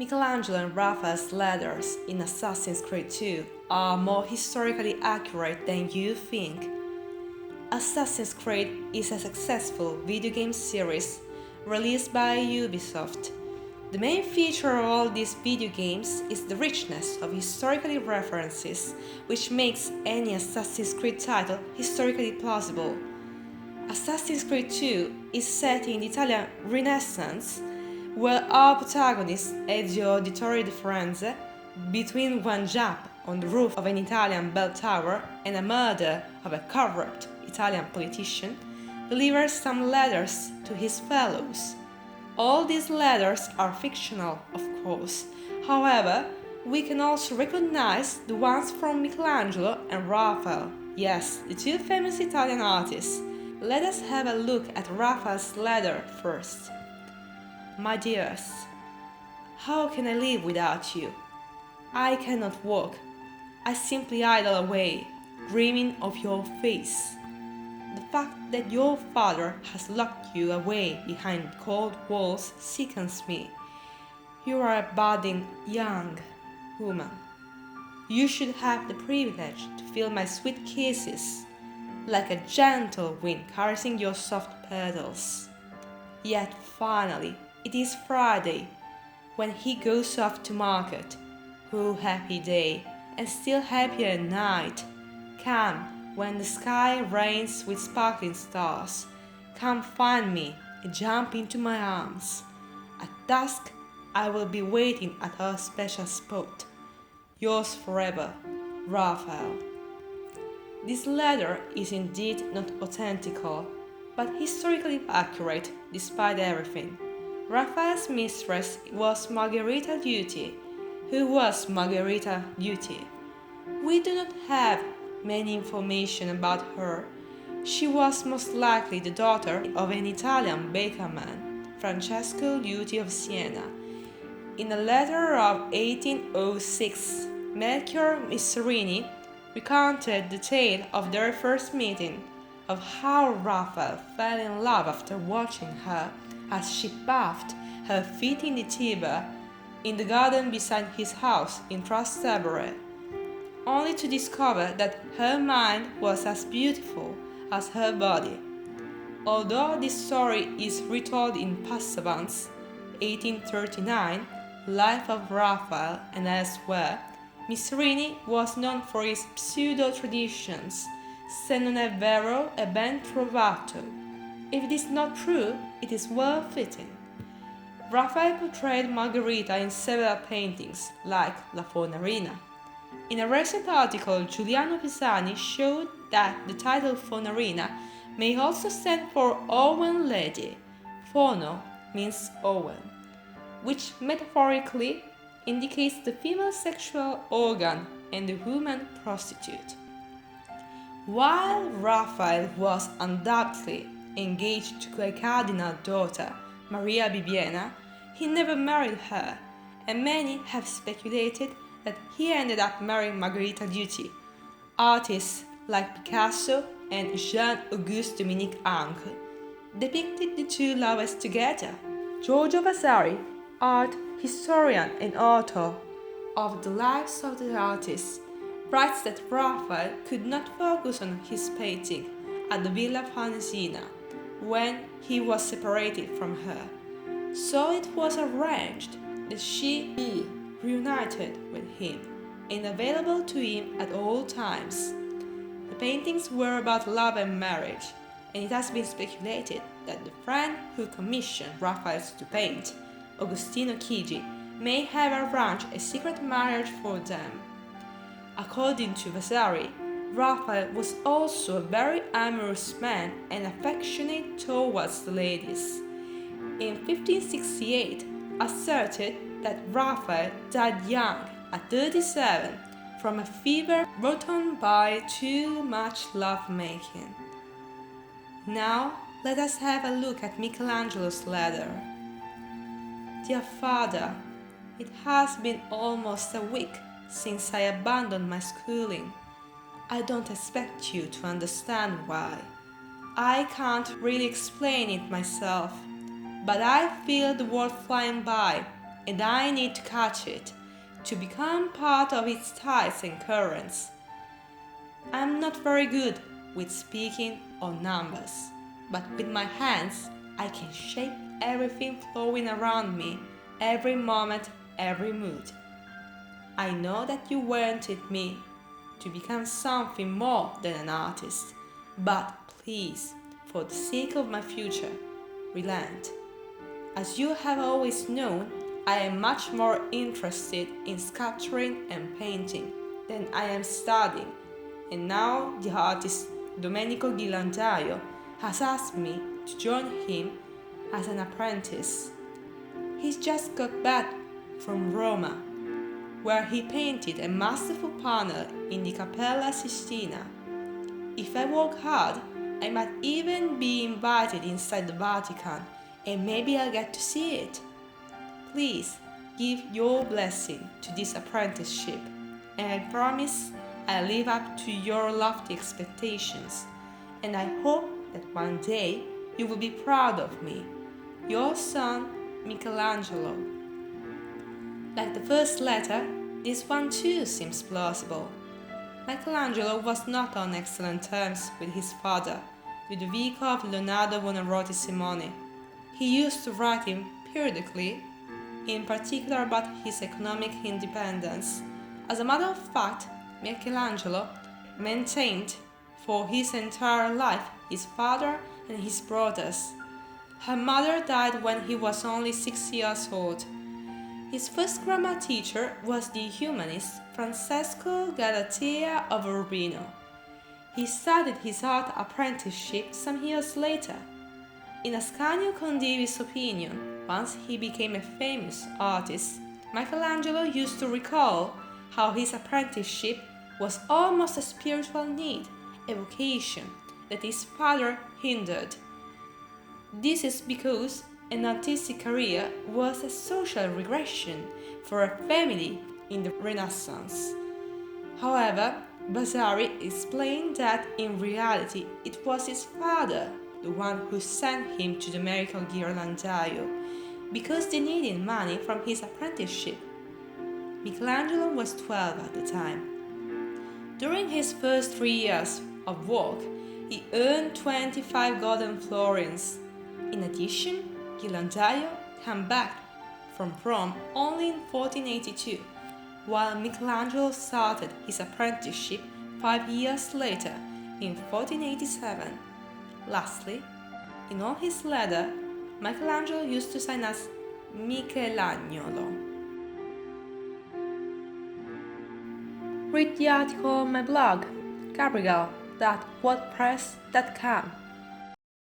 Michelangelo and Raphael's letters in Assassin's Creed 2 are more historically accurate than you think. Assassin's Creed is a successful video game series released by Ubisoft. The main feature of all these video games is the richness of historical references, which makes any Assassin's Creed title historically plausible. Assassin's Creed 2 is set in the Italian Renaissance, where our protagonist, Ezio Approves, between one jump on the roof of an Italian bell tower and a murder of a corrupt Italian politician, delivers some letters to his fellows. All these letters are fictional, of course. However, we can also recognize the ones from Michelangelo and Raphael. Yes, the two famous Italian artists. Let us have a look at Raphael's letter first. My dears, how can I live without you? I cannot walk. I simply idle away, dreaming of your face. The fact that your father has locked you away behind cold walls sickens me. You are a budding young woman. You should have the privilege to feel my sweet kisses, like a gentle wind caressing your soft petals. Yet finally, it is Friday, when he goes off to market. Oh, happy day, and still happier night. Come, when the sky rains with sparkling stars. Come find me and jump into my arms. At dusk, I will be waiting at our special spot. Yours forever, Raphael. This letter is indeed not authentical, but historically accurate despite everything. Raphael's mistress was Margherita Duty. Who was Margherita Duty? We do not have many information about her. She was most likely the daughter of an Italian bakerman, Francesco Duty of Siena. In a letter of 1806, Melchior Miserini recounted the tale of their first meeting, of how Raphael fell in love after watching her as she bathed her feet in the Tiber in the garden beside his house in Trastevere, only to discover that her mind was as beautiful as her body. Although this story is retold in Passavant's 1839 Life of Raphael and elsewhere, Miserini was known for his pseudo-traditions, se non è vero è ben trovato. If it is not true, it is well fitting. Raphael portrayed Margherita in several paintings, like La Fornarina. In a recent article, Giuliano Pisani showed that the title Fornarina may also stand for Owen Lady. Forno means Owen, which metaphorically indicates the female sexual organ and the woman prostitute. While Raphael was undoubtedly engaged to a cardinal daughter, Maria Bibbiena, he never married her, and many have speculated that he ended up marrying Margherita Duty. Artists like Picasso and Jean-Auguste Dominique Ingres depicted the two lovers together. Giorgio Vasari, art historian and author of The Lives of the Artists, writes that Raphael could not focus on his painting at the Villa Farnesina when he was separated from her. So it was arranged that she be reunited with him and available to him at all times. The paintings were about love and marriage, and it has been speculated that the friend who commissioned Raphael to paint, Agostino Chigi, may have arranged a secret marriage for them. According to Vasari, Raphael was also a very amorous man and affectionate towards the ladies. In 1568, asserted that Raphael died young at 37 from a fever brought on by too much love-making. Now, let us have a look at Michelangelo's letter. Dear Father, it has been almost a week since I abandoned my schooling. I don't expect you to understand why. I can't really explain it myself, but I feel the world flying by and I need to catch it to become part of its tides and currents. I'm not very good with speaking or numbers, but with my hands I can shape everything flowing around me, every moment, every mood. I know that you wanted me to become something more than an artist, but please, for the sake of my future, relent. As you have always known, I am much more interested in sculpturing and painting than I am studying, and now the artist Domenico Ghirlandaio has asked me to join him as an apprentice. He's just got back from Roma, where he painted a masterful panel in the Cappella Sistina. If I work hard, I might even be invited inside the Vatican, and maybe I'll get to see it. Please give your blessing to this apprenticeship, and I promise I'll live up to your lofty expectations, and I hope that one day you will be proud of me. Your son, Michelangelo. Like the first letter, this one too seems plausible. Michelangelo was not on excellent terms with his father, Ludovico of Leonardo Buonarroti Simone. He used to write him periodically, in particular about his economic independence. As a matter of fact, Michelangelo maintained for his entire life his father and his brothers. Her mother died when he was only 6 years old. His first grammar teacher was the humanist Francesco Galatea of Urbino. He started his art apprenticeship some years later. In Ascanio Condivi's opinion, once he became a famous artist, Michelangelo used to recall how his apprenticeship was almost a spiritual need, a vocation that his father hindered. This is because an artistic career was a social regression for a family in the Renaissance. However, Vasari explained that in reality it was his father, the one who sent him to Domenico Ghirlandaio, because they needed money from his apprenticeship. Michelangelo was 12 at the time. During his first 3 years of work, he earned 25 golden florins. In addition, Ghirlandaio came back from Rome only in 1482, while Michelangelo started his apprenticeship 5 years later, in 1487. Lastly, in all his letters, Michelangelo used to sign as Michelagnolo. Read the article on my blog, gabriel.wordpress.com.